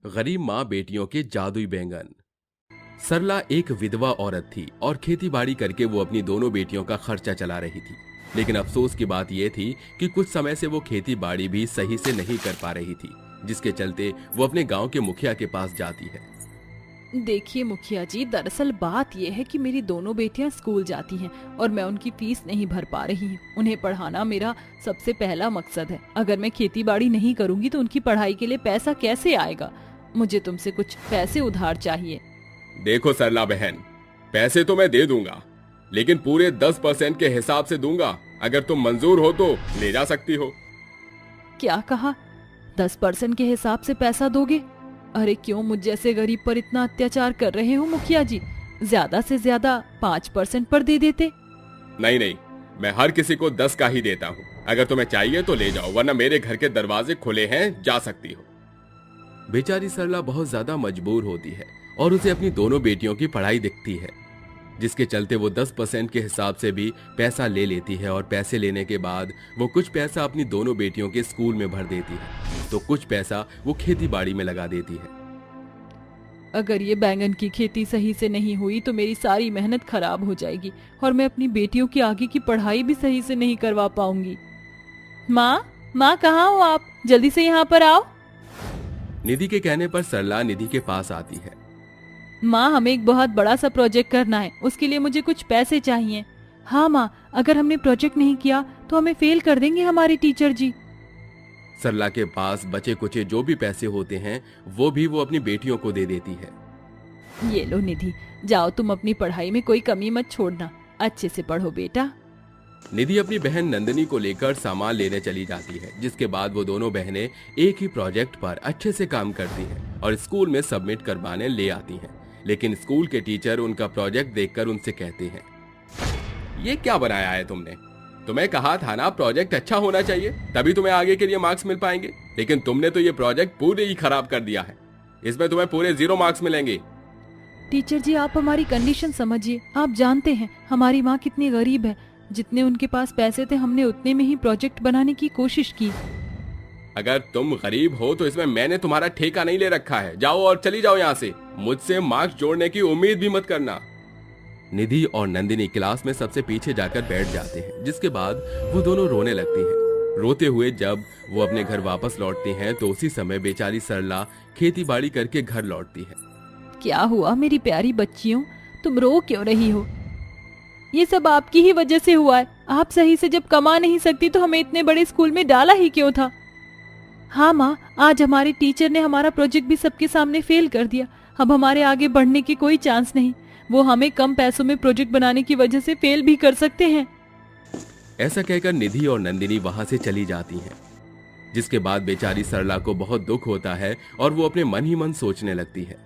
गरीब माँ बेटियों के जादुई बैंगन। सरला एक विधवा औरत थी और खेती बाड़ी करके वो अपनी दोनों बेटियों का खर्चा चला रही थी। लेकिन अफसोस की बात यह थी कि कुछ समय से वो खेती बाड़ी भी सही से नहीं कर पा रही थी, जिसके चलते वो अपने गांव के मुखिया के पास जाती है। देखिए मुखिया जी, दरअसल बात यह है कि मेरी दोनों बेटियां स्कूल जाती हैं और मैं उनकी फीस नहीं भर पा रही हूँ। उन्हें पढ़ाना मेरा सबसे पहला मकसद है। अगर मैं खेती बाड़ी नहीं करूँगी तो उनकी पढ़ाई के लिए पैसा कैसे आएगा? मुझे तुमसे कुछ पैसे उधार चाहिए। देखो सरला बहन, पैसे तो मैं दे दूंगा, लेकिन पूरे 10% के हिसाब से दूंगा। अगर तुम मंजूर हो तो ले जा सकती हो। क्या कहा? 10% के हिसाब से पैसा दोगे? अरे क्यों मुझ जैसे गरीब पर इतना अत्याचार कर रहे हो मुखिया जी? ज्यादा से ज्यादा 5% पर दे देते। नहीं, मैं हर किसी को 10 का ही देता हूँ। अगर तुम्हें चाहिए तो ले जाओ, वरना मेरे घर के दरवाजे खुले हैं, जा सकती हो। बेचारी सरला बहुत ज्यादा मजबूर होती है और उसे अपनी दोनों बेटियों की पढ़ाई दिखती है, जिसके चलते वो 10% के हिसाब से भी पैसा ले लेती है। और पैसे लेने के बाद वो कुछ पैसा अपनी दोनों बेटियों के स्कूल में भर देती है, तो कुछ पैसा वो खेती बाड़ी में लगा देती है। अगर ये बैंगन की खेती सही से नहीं हुई तो मेरी सारी मेहनत खराब हो जाएगी और मैं अपनी बेटियों की आगे की पढ़ाई भी सही से नहीं करवा पाऊंगी। माँ कहाँ हो आप? जल्दी से यहाँ पर आओ। निधि के कहने पर सरला निधि के पास आती है। माँ, हमें एक बहुत बड़ा सा प्रोजेक्ट करना है, उसके लिए मुझे कुछ पैसे चाहिए। हाँ माँ, अगर हमने प्रोजेक्ट नहीं किया तो हमें फेल कर देंगे हमारे टीचर जी। सरला के पास बचे कुचे जो भी पैसे होते हैं वो भी वो अपनी बेटियों को दे देती है। ये लो निधि, जाओ तुम अपनी पढ़ाई में कोई कमी मत छोड़ना, अच्छे से पढ़ो बेटा। निधि अपनी बहन नंदिनी को लेकर सामान लेने चली जाती है, जिसके बाद वो दोनों बहनें एक ही प्रोजेक्ट पर अच्छे से काम करती हैं और स्कूल में सबमिट करवाने ले आती हैं। लेकिन स्कूल के टीचर उनका प्रोजेक्ट देखकर उनसे कहते हैं, ये क्या बनाया है तुमने? तुम्हें कहा था ना प्रोजेक्ट अच्छा होना चाहिए, तभी तुम्हें आगे के लिए मार्क्स मिल पाएंगे। लेकिन तुमने तो ये प्रोजेक्ट पूरे ही खराब कर दिया है। इसमें तुम्हें पूरे 0 मार्क्स मिलेंगे। टीचर जी, आप हमारी कंडीशन समझिए। आप जानते हैं हमारी माँ कितनी गरीब है। जितने उनके पास पैसे थे हमने उतने में ही प्रोजेक्ट बनाने की कोशिश की। अगर तुम गरीब हो तो इसमें मैंने तुम्हारा ठेका नहीं ले रखा है। जाओ और चली जाओ यहाँ से। मुझसे मार्क्स जोड़ने की उम्मीद भी मत करना। निधि और नंदिनी क्लास में सबसे पीछे जाकर बैठ जाते हैं, जिसके बाद वो दोनों रोने लगती हैं। रोते हुए जब वो अपने घर वापस लौटती हैं तो उसी समय बेचारी सरला खेती बाड़ी करके घर लौटती है। क्या हुआ मेरी प्यारी बच्चियों, तुम रो क्यों रही हो? ये सब आपकी ही वजह से हुआ है। आप सही से जब कमा नहीं सकती तो हमें इतने बड़े स्कूल में डाला ही क्यों था? हाँ माँ, आज हमारे टीचर ने हमारा प्रोजेक्ट भी सबके सामने फेल कर दिया। अब हमारे आगे बढ़ने की कोई चांस नहीं। वो हमें कम पैसों में प्रोजेक्ट बनाने की वजह से फेल भी कर सकते हैं। ऐसा कहकर निधि और नंदिनी वहां से चली जाती हैं, जिसके बाद बेचारी सरला को बहुत दुख होता है और वो अपने मन ही मन सोचने लगती है,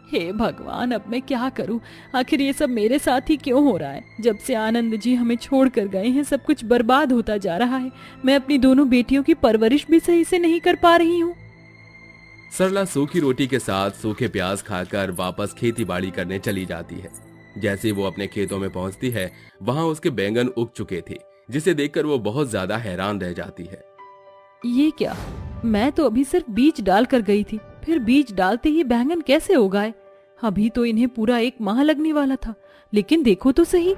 हे भगवान, अब मैं क्या करूं? आखिर ये सब मेरे साथ ही क्यों हो रहा है? जब से आनंद जी हमें छोड़ कर गए हैं सब कुछ बर्बाद होता जा रहा है। मैं अपनी दोनों बेटियों की परवरिश भी सही से नहीं कर पा रही हूँ। सरला सूखी रोटी के साथ सूखे प्याज खाकर वापस खेती बाड़ी करने चली जाती है। जैसे वो अपने खेतों में पहुंचती है, वहां उसके बैंगन उग चुके थे, जिसे देखकर वो बहुत ज्यादा हैरान रह जाती है। ये क्या? मैं तो अभी सिर्फ बीज डाल कर गई थी, फिर बीज डालते ही बैंगन कैसे उगाए? अभी तो इन्हें पूरा 1 माह लगने वाला था, लेकिन देखो तो सही।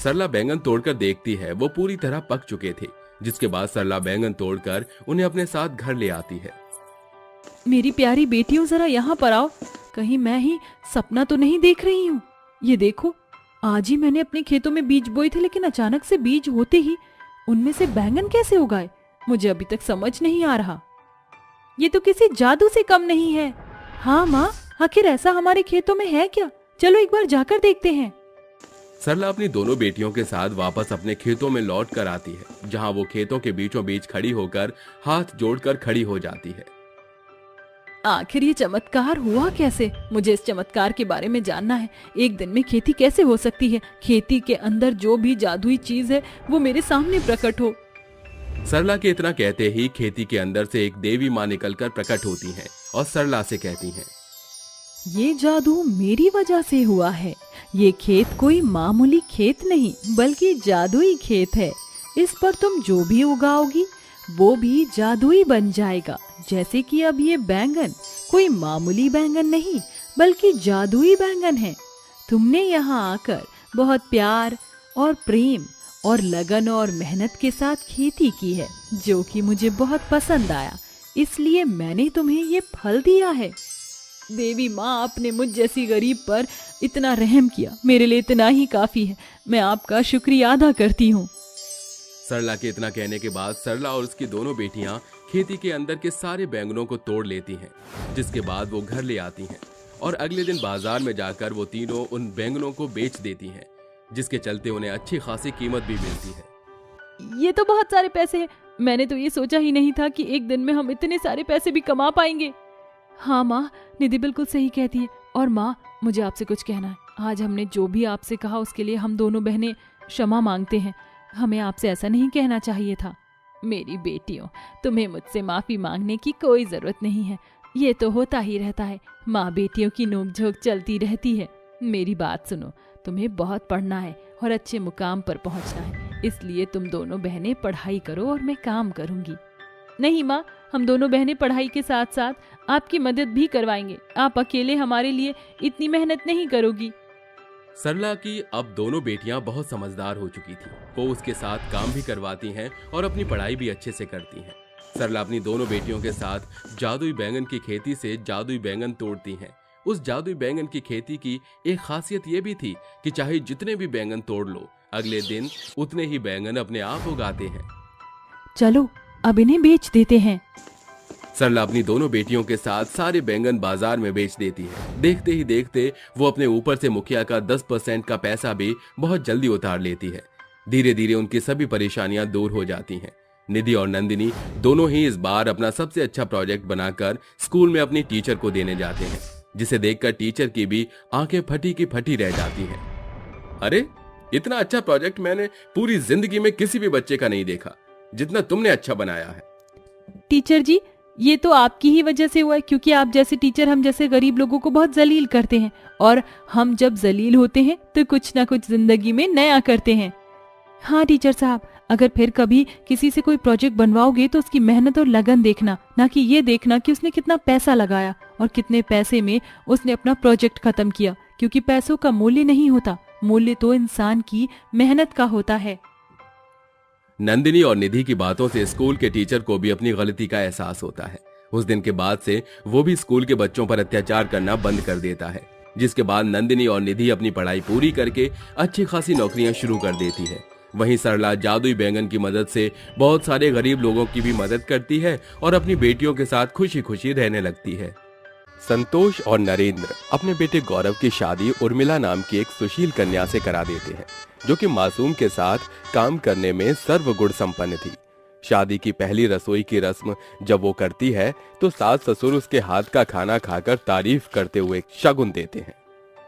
सरला बैंगन तोड़कर देखती है, वो पूरी तरह पक चुके थे। जिसके बाद सरला बैंगन तोड़कर उन्हें अपने साथ घर ले आती है। मेरी प्यारी बेटियों, जरा यहाँ पर आओ। कहीं मैं ही सपना तो नहीं देख रही हूँ? ये देखो, आज ही मैंने अपने खेतों में बीज बोए थे, लेकिन अचानक से बीज होते ही उनमें से बैंगन कैसे उगाए? मुझे अभी तक समझ नहीं आ रहा। ये तो किसी जादू से कम नहीं है। हाँ माँ, आखिर ऐसा हमारे खेतों में है क्या? चलो एक बार जाकर देखते हैं। सरला अपनी दोनों बेटियों के साथ वापस अपने खेतों में लौट कर आती है, जहाँ वो खेतों के बीचों बीच खड़ी होकर हाथ जोड़कर खड़ी हो जाती है। आखिर ये चमत्कार हुआ कैसे? मुझे इस चमत्कार के बारे में जानना है। एक दिन में खेती कैसे हो सकती है? खेती के अंदर जो भी जादुई चीज है वो मेरे सामने प्रकट हो। सरला के इतना कहते ही खेती के अंदर से एक देवी माँ निकलकर प्रकट होती हैं और सरला से कहती हैं, ये जादू मेरी वजह से हुआ है। ये खेत कोई मामूली खेत नहीं बल्कि जादुई खेत है। इस पर तुम जो भी उगाओगी वो भी जादुई बन जाएगा। जैसे कि अब ये बैंगन कोई मामूली बैंगन नहीं बल्कि जादुई बैंगन है। तुमने यहाँ आकर बहुत प्यार और प्रेम और लगन और मेहनत के साथ खेती की है, जो कि मुझे बहुत पसंद आया, इसलिए मैंने तुम्हें ये फल दिया है। देवी माँ, आपने मुझ जैसी गरीब पर इतना रहम किया, मेरे लिए इतना ही काफी है। मैं आपका शुक्रिया अदा करती हूँ। सरला के इतना कहने के बाद सरला और उसकी दोनों बेटियां खेती के अंदर के सारे बैंगनों को तोड़ लेती हैं, जिसके बाद वो घर ले आती हैं और अगले दिन बाजार में जाकर वो तीनों उन बैंगनों को बेच देती हैं, जिसके चलते उन्हें अच्छी खासी कीमत भी मिलती है। ये तो बहुत सारे पैसे हैं। मैंने तो ये सोचा ही नहीं था कि एक दिन में हम इतने सारे पैसे भी कमा पाएंगे। हाँ माँ, निधि बिल्कुल सही कहती है। और माँ, मुझे आपसे कुछ कहना है। आज हमने जो भी आपसे कहा उसके लिए हम दोनों बहनें क्षमा मांगते हैं। हमें आपसे ऐसा नहीं कहना चाहिए था। मेरी बेटियों, तुम्हें मुझसे माफी मांगने की कोई जरूरत नहीं है। ये तो होता ही रहता है, माँ बेटियों की नोकझोंक चलती रहती है। मेरी बात सुनो, तुम्हें बहुत पढ़ना है और अच्छे मुकाम पर पहुंचना है, इसलिए तुम दोनों बहनें पढ़ाई करो और मैं काम करूंगी। नहीं माँ, हम दोनों बहनें पढ़ाई के साथ साथ आपकी मदद भी करवाएंगे। आप अकेले हमारे लिए इतनी मेहनत नहीं करोगी। सरला की अब दोनों बेटियां बहुत समझदार हो चुकी थी। वो उसके साथ काम भी करवाती हैं और अपनी पढ़ाई भी अच्छे से करती हैं। सरला अपनी दोनों बेटियों के साथ जादुई बैंगन की खेती से जादुई बैंगन तोड़ती हैं। उस जादुई बैंगन की खेती की एक खासियत ये भी थी कि चाहे जितने भी बैंगन तोड़ लो, अगले दिन उतने ही बैंगन अपने आप उगाते हैं। चलो अब इन्हें बेच देते हैं। सरला अपनी दोनों बेटियों के साथ सारे बैंगन बाजार में बेच देती है। देखते ही देखते वो अपने ऊपर से मुखिया का 10% का पैसा भी बहुत जल्दी उतार लेती है। धीरे धीरे उनकी सभी परेशानियां दूर हो जाती हैं। निधि और नंदिनी दोनों ही इस बार अपना सबसे अच्छा प्रोजेक्ट बनाकर स्कूल में अपनी टीचर को देने जाते हैं, जिसे देखकर टीचर की भी आंखें फटी की फटी रह जाती हैं। अरे, इतना अच्छा प्रोजेक्ट मैंने पूरी जिंदगी में किसी भी बच्चे का नहीं देखा जितना तुमने अच्छा बनाया है। टीचर जी, ये तो आपकी ही वजह से हुआ है, क्योंकि आप जैसे टीचर हम जैसे गरीब लोगों को बहुत जलील करते हैं, और हम जब जलील होते हैं तो कुछ ना कुछ जिंदगी में नया करते हैं। हाँ टीचर साहब, अगर फिर कभी किसी से कोई प्रोजेक्ट बनवाओगे तो उसकी मेहनत और लगन देखना, ना कि ये देखना कि उसने कितना पैसा लगाया और कितने पैसे में उसने अपना प्रोजेक्ट खत्म किया, क्योंकि पैसों का मूल्य नहीं होता, मूल्य तो इंसान की मेहनत का होता है। नंदिनी और निधि की बातों से स्कूल के टीचर को भी अपनी गलती का एहसास होता है। उस दिन के बाद से वो भी स्कूल के बच्चों पर अत्याचार करना बंद कर देता है, जिसके बाद नंदिनी और निधि अपनी पढ़ाई पूरी करके अच्छी खासी नौकरियां शुरू कर देती है। वहीं सरला जादुई बैंगन की मदद से बहुत सारे गरीब लोगों की भी मदद करती है और अपनी बेटियों के साथ खुशी खुशी रहने लगती है। संतोष और नरेंद्र अपने बेटे गौरव की शादी उर्मिला नाम की एक सुशील कन्या से करा देते हैं, जो कि मासूम के साथ काम करने में सर्वगुण संपन्न थी। शादी की पहली रसोई की रस्म जब वो करती है तो सास ससुर उसके हाथ का खाना खाकर तारीफ करते हुए शगुन देते हैं।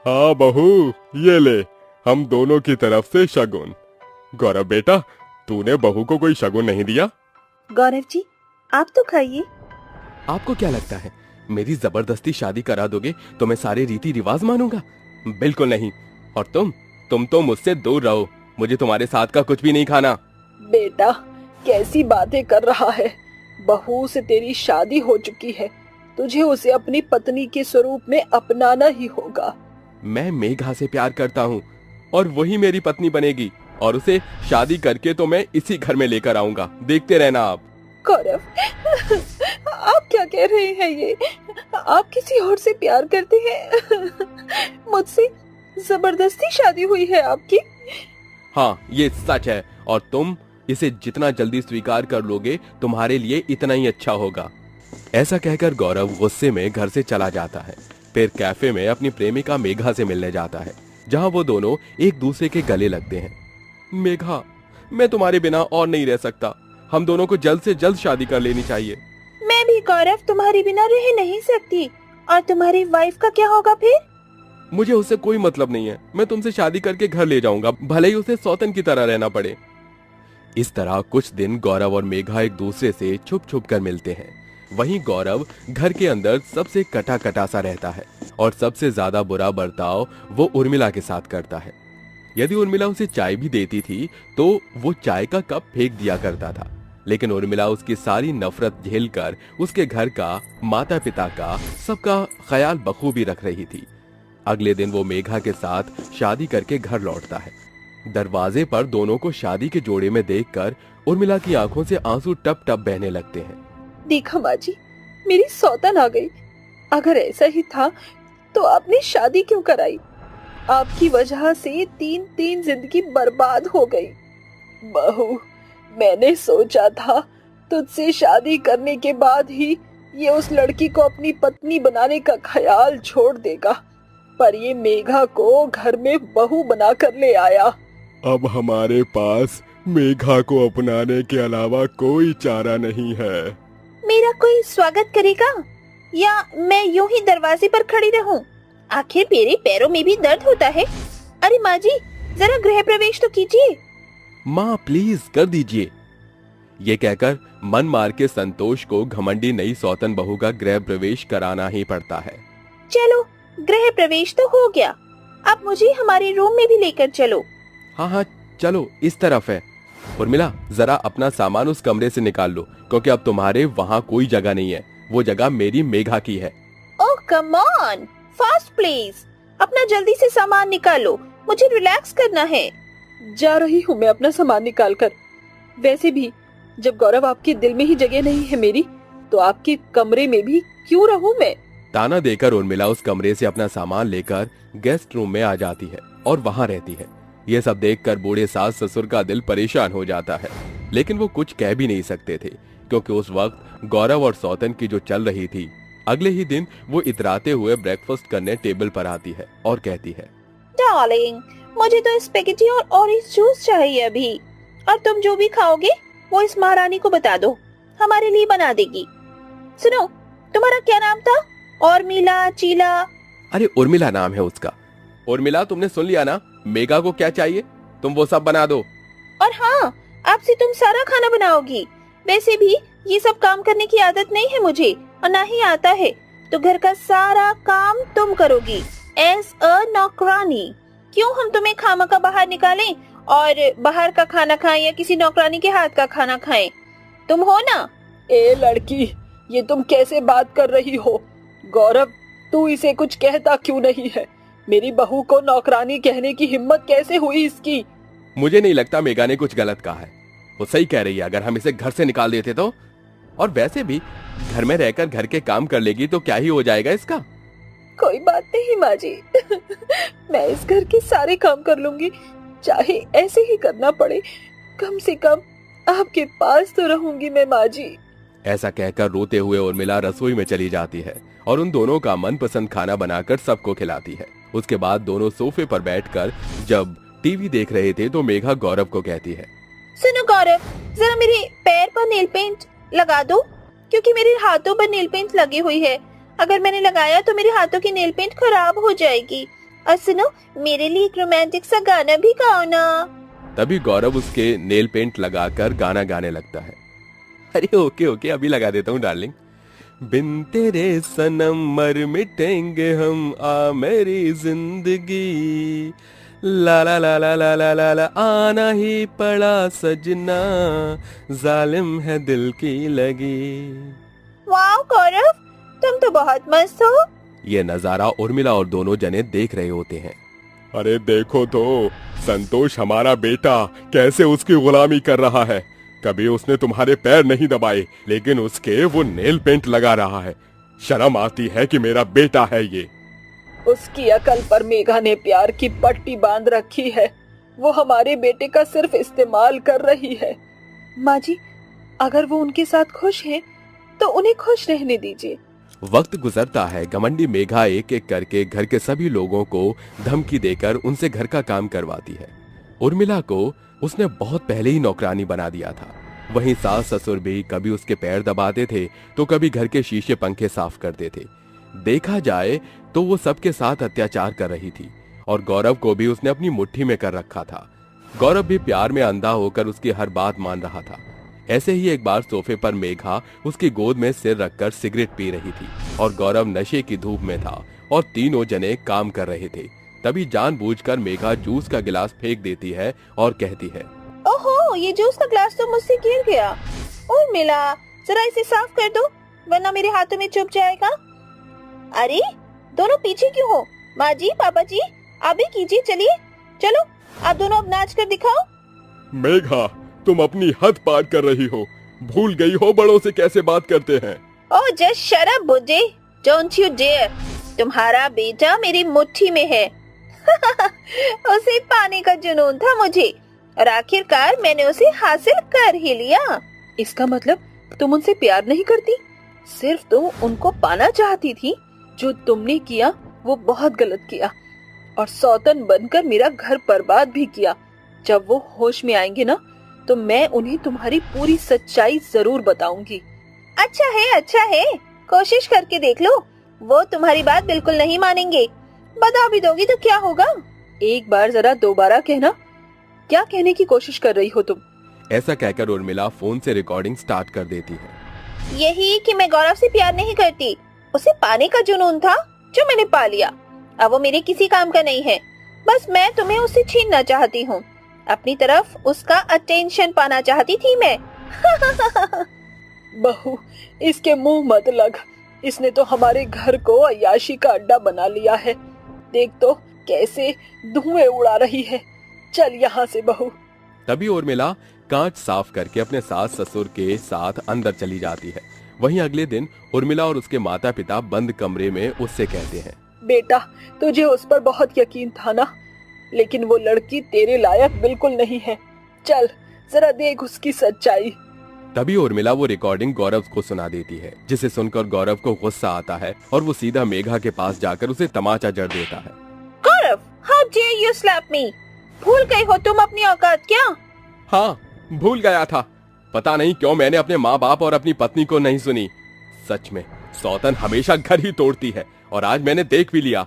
हाँ बहू, ये ले हम दोनों की तरफ से शगुन। गौरव बेटा, तूने बहू को कोई शगुन नहीं दिया? गौरव जी, आप तो खाइए। आपको क्या लगता है मेरी जबरदस्ती शादी करा दोगे तो मैं सारे रीति रिवाज मानूंगा? बिल्कुल नहीं। और तुम तो मुझसे दूर रहो, मुझे तुम्हारे साथ का कुछ भी नहीं खाना। बेटा, कैसी बातें कर रहा है? बहू से तेरी शादी हो चुकी है, तुझे उसे अपनी पत्नी के स्वरूप में अपनाना ही होगा। मैं मेघा से प्यार करता हूँ और वही मेरी पत्नी बनेगी, और उसे शादी करके तो मैं इसी घर में लेकर आऊंगा, देखते रहना आप। गौरव, आप क्या कह रहे हैं? ये आप किसी और से प्यार करते हैं? मुझसे जबरदस्ती शादी हुई है आपकी? हाँ, ये सच है, और तुम इसे जितना जल्दी स्वीकार कर लोगे तुम्हारे लिए इतना ही अच्छा होगा। ऐसा कहकर गौरव गुस्से में घर से चला जाता है। फिर कैफे में अपनी प्रेमिका मेघा से मिलने जाता है, जहाँ वो दोनों एक दूसरे के गले लगते हैं। मेघा, मैं तुम्हारे बिना और नहीं रह सकता, हम दोनों को जल्द से जल्द शादी कर लेनी चाहिए। मैं भी गौरव तुम्हारे बिना रह नहीं सकती। और तुम्हारी वाइफ का क्या होगा फिर? मुझे उससे कोई मतलब नहीं है, मैं तुमसे शादी करके घर ले जाऊंगा, भले ही उसे सौतन की तरह रहना पड़े। इस तरह कुछ दिन गौरव और मेघा एक दूसरे से छुप छुप कर मिलते हैं। वहीं गौरव घर के अंदर सबसे कटा कटा सा रहता है और सबसे ज्यादा बुरा बर्ताव वो उर्मिला के साथ करता है। यदि उर्मिला उसे चाय भी देती थी तो वो चाय का कप फेंक दिया करता था। लेकिन उर्मिला उसकी सारी नफरत झेलकर उसके घर का, माता पिता का, सबका ख्याल बखूबी रख रही थी। अगले दिन वो मेघा के साथ शादी करके घर लौटता है। दरवाजे पर दोनों को शादी के जोड़े में देखकर उर्मिला की आंखों से आंसू टप टप बहने लगते हैं। देखा माँ जी, मेरी सौतन आ गई। अगर ऐसा ही था तो आपने शादी क्यों कराई? आपकी वजह से तीन जिंदगी बर्बाद हो गई। बहू, मैंने सोचा था तुझसे शादी करने के बाद ही ये उस लड़की को अपनी पत्नी बनाने का ख्याल छोड़ देगा, पर ये मेघा को घर में बहू बना कर ले आया। अब हमारे पास मेघा को अपनाने के अलावा कोई चारा नहीं है। मेरा कोई स्वागत करेगा या मैं यूं ही दरवाजे पर खड़ी रहूं? आखिर मेरे पैरों में भी दर्द होता है। अरे माँ जी, जरा गृह प्रवेश तो कीजिए। माँ प्लीज कर दीजिए। ये कहकर मन मार के संतोष को घमंडी नई सौतन बहू का गृह प्रवेश कराना ही पड़ता है। चलो, गृह प्रवेश तो हो गया, अब मुझे हमारे रूम में भी लेकर चलो। हाँ, चलो, इस तरफ है। उर्मिला, जरा अपना सामान उस कमरे से निकाल लो, क्योंकि अब तुम्हारे वहाँ कोई जगह नहीं है। वो जगह मेरी मेघा की है। ओह कम ऑन, फास्ट प्लीज, अपना जल्दी से सामान निकालो, मुझे रिलैक्स करना है। जा रही हूँ मैं अपना सामान निकाल कर। वैसे भी जब गौरव आपके दिल में ही जगह नहीं है मेरी, तो आपके कमरे में भी क्यों रहूं मैं? ताना देकर उर्मिला उस कमरे से अपना सामान लेकर गेस्ट रूम में आ जाती है और वहाँ रहती है। ये सब देखकर बूढ़े सास ससुर का दिल परेशान हो जाता है, लेकिन वो कुछ कह भी नहीं सकते थे, क्योंकि उस वक्त गौरव और सौतन की जो चल रही थी। अगले ही दिन वो इतराते हुए ब्रेकफास्ट करने टेबल पर आती है और कहती है, डार्लिंग, मुझे तो स्पेगेटी और ऑरेंज जूस चाहिए अभी, और तुम जो भी खाओगे वो इस महारानी को बता दो, हमारे लिए बना देगी। सुनो, तुम्हारा क्या नाम था? और मीला, चीला? अरे उर्मिला नाम है उसका। उर्मिला, तुमने सुन लिया ना, मेघा को क्या चाहिए, तुम वो सब बना दो। और हाँ, आपसे तुम सारा खाना बनाओगी। वैसे भी ये सब काम करने की आदत नहीं है मुझे, और ना ही आता है, तो घर का सारा काम तुम करोगी एज अ नौकरानी। क्यों हम तुम्हें खामखा बाहर निकालें और बाहर का खाना खाएं या किसी नौकरानी के हाथ का खाना खाएं? तुम हो ना। ए लड़की, ये तुम कैसे बात कर रही हो? गौरव, तू इसे कुछ कहता क्यों नहीं है? मेरी बहू को नौकरानी कहने की हिम्मत कैसे हुई इसकी? मुझे नहीं लगता मेघा ने कुछ गलत कहा है, वो सही कह रही है। अगर हम इसे घर से निकाल देते तो, और वैसे भी घर में रहकर घर के काम कर लेगी तो क्या ही हो जाएगा इसका। कोई बात नहीं माँ जी, मैं इस घर के सारे काम कर लूंगी, चाहे ऐसे ही करना पड़े। कम से कम आपके पास तो रहूंगी मैं माँ जी। ऐसा कहकर रोते हुए उर्मिला रसोई में चली जाती है और उन दोनों का मनपसंद खाना बनाकर सबको खिलाती है। उसके बाद दोनों सोफे पर बैठकर जब टीवी देख रहे थे तो मेघा गौरव को कहती है, सुनो गौरव, जरा मेरे पैर पर नेल पेंट लगा दो, क्योंकि मेरे हाथों पर नेल पेंट लगी हुई है। अगर मैंने लगाया तो मेरे हाथों की नेल पेंट खराब हो जाएगी। और सुनो, मेरे लिए एक रोमांटिक सा गाना भी गाओ ना। तभी गौरव उसके नेल पेंट लगाकर गाना गाने लगता है। अरे ओके, अभी लगा देता हूँ डार्लिंग। बिन तेरे सनम मर मिटेंगे हम, आ मेरी जिंदगी, ला ला ला ला ला ला ला ला, आना ही पड़ा सजना, जालिम है दिल की लगी। वाह गौरव, तुम तो बहुत मस्त हो। ये नजारा उर्मिला और दोनों जने देख रहे होते हैं। अरे देखो तो, संतोष हमारा बेटा कैसे उसकी गुलामी कर रहा है। कभी उसने तुम्हारे पैर नहीं दबाए, लेकिन उसके वो नेल पेंट लगा रहा है। शर्म आती है कि मेरा बेटा है ये। उसकी अकल पर मेघा ने प्यार की पट्टी बांध रखी है। वो हमारे बेटे का सिर्फ इस्तेमाल कर रही है। माँ जी, अगर वो उनके साथ खुश हैं, तो उन्हें खुश रहने दीजिए। वक्त गुजरता है। घमंडी मेघा एक एक करके घर के सभी लोगों को धमकी देकर उनसे घर का काम करवाती है। उर्मिला को उसने बहुत पहले ही नौकरानी बना दिया था। वहीं सास ससुर भी कभी उसके पैर दबाते थे तो कभी घर के शीशे पंखे साफ करते थे। देखा जाए तो वो सबके साथ अत्याचार कर रही थी और गौरव को भी उसने अपनी मुट्ठी में कर रखा था। गौरव भी प्यार में अंधा होकर उसकी हर बात मान रहा था। ऐसे ही एक बार सोफे पर मेघा उसकी गोद में सिर रखकर सिगरेट पी रही थी और गौरव नशे की धूप में था और तीनों जने काम कर रहे थे। तभी जानबूझकर मेघा जूस का गिलास फेंक देती है और कहती है, ओहो, ये जूस का ग्लास तो मुझसे गिर गया। उर्मिला, जरा इसे साफ कर दो वरना मेरे हाथों में चुभ जाएगा। अरे दोनों पीछे क्यों हो? माँ जी, पापा जी, आप भी कीजिए। चलिए चलो, आप दोनों अब नाच कर दिखाओ। मेघा, तुम अपनी हद पार कर रही हो। भूल गई हो बड़ों से कैसे बात करते हैं। ओह जस्ट शट अप बुड्ढे, डोंट यू डेयर। तुम्हारा बेटा मेरी मुट्ठी में है। उसे पाने का जुनून था मुझे और आखिरकार मैंने उसे हासिल कर ही लिया। इसका मतलब तुम उनसे प्यार नहीं करती, सिर्फ तुम उनको पाना चाहती थी। जो तुमने किया वो बहुत गलत किया और सौतन बनकर मेरा घर बर्बाद भी किया। जब वो होश में आएंगे ना, तो मैं उन्हें तुम्हारी पूरी सच्चाई जरूर बताऊंगी। अच्छा है, कोशिश करके देख लो। वो तुम्हारी बात बिल्कुल नहीं मानेंगे। बता भी दोगी तो क्या होगा? एक बार जरा दोबारा कहना, क्या कहने की कोशिश कर रही हो तुम? ऐसा कहकर उर्मिला फोन से रिकॉर्डिंग स्टार्ट कर देती है। यही कि मैं गौरव से प्यार नहीं करती, उसे पाने का जुनून था जो मैंने पा लिया। अब वो मेरे किसी काम का नहीं है। बस मैं तुम्हें उससे छीनना चाहती हूँ। अपनी तरफ उसका अटेंशन पाना चाहती थी मैं। बहू, इसके मुंह मत लग। इसने तो हमारे घर को अय्याशी का अड्डा बना लिया है। देख तो कैसे धुएं उड़ा रही है। चल यहाँ से बहू। तभी उर्मिला कांच साफ करके अपने सास ससुर के साथ अंदर चली जाती है। वहीं अगले दिन उर्मिला और उसके माता पिता बंद कमरे में उससे कहते हैं, बेटा, तुझे उस पर बहुत यकीन था ना, लेकिन वो लड़की तेरे लायक बिल्कुल नहीं है। चल जरा देख उसकी सच्चाई। तभी उर्मिला वो रिकॉर्डिंग गौरव को सुना देती है, जिसे सुनकर गौरव को गुस्सा आता है और वो सीधा मेघा के पास जाकर उसे तमाचा जड़ देता है। Gaurav, how dare you slap me? भूल गई हो तुम अपनी औकात क्या? हाँ, भूल गया था। पता नहीं क्यों मैंने अपने माँ बाप और अपनी पत्नी को नहीं सुनी। सच में सौतन हमेशा घर ही तोड़ती है और आज मैंने देख भी लिया।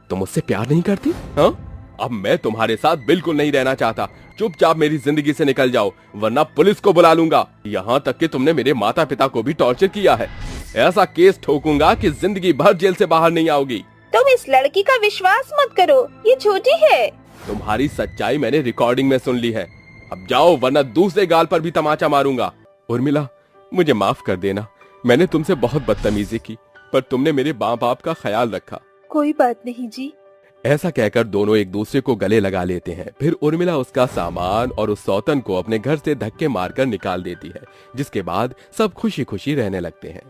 तुम मुझसे प्यार नहीं करती? हाँ, अब मैं तुम्हारे साथ बिल्कुल नहीं रहना चाहता। चुपचाप मेरी जिंदगी से निकल जाओ, वरना पुलिस को बुला लूंगा। यहाँ तक कि तुमने मेरे माता पिता को भी टॉर्चर किया है। ऐसा केस ठोकूंगा कि जिंदगी भर जेल से बाहर नहीं आओगी। तुम इस लड़की का विश्वास मत करो, ये झूठी है। तुम्हारी सच्चाई मैंने रिकॉर्डिंग में सुन ली है। अब जाओ, वरना दूसरे गाल पर भी तमाचा मारूंगा। उर्मिला, मुझे माफ कर देना। मैंने तुमसे बहुत बदतमीजी की, पर तुमने मेरे माँ बाप का ख्याल रखा। कोई बात नहीं जी। ऐसा कहकर दोनों एक दूसरे को गले लगा लेते हैं। फिर उर्मिला उसका सामान और उस सौतन को अपने घर से धक्के मारकर निकाल देती है, जिसके बाद सब खुशी खुशी रहने लगते हैं।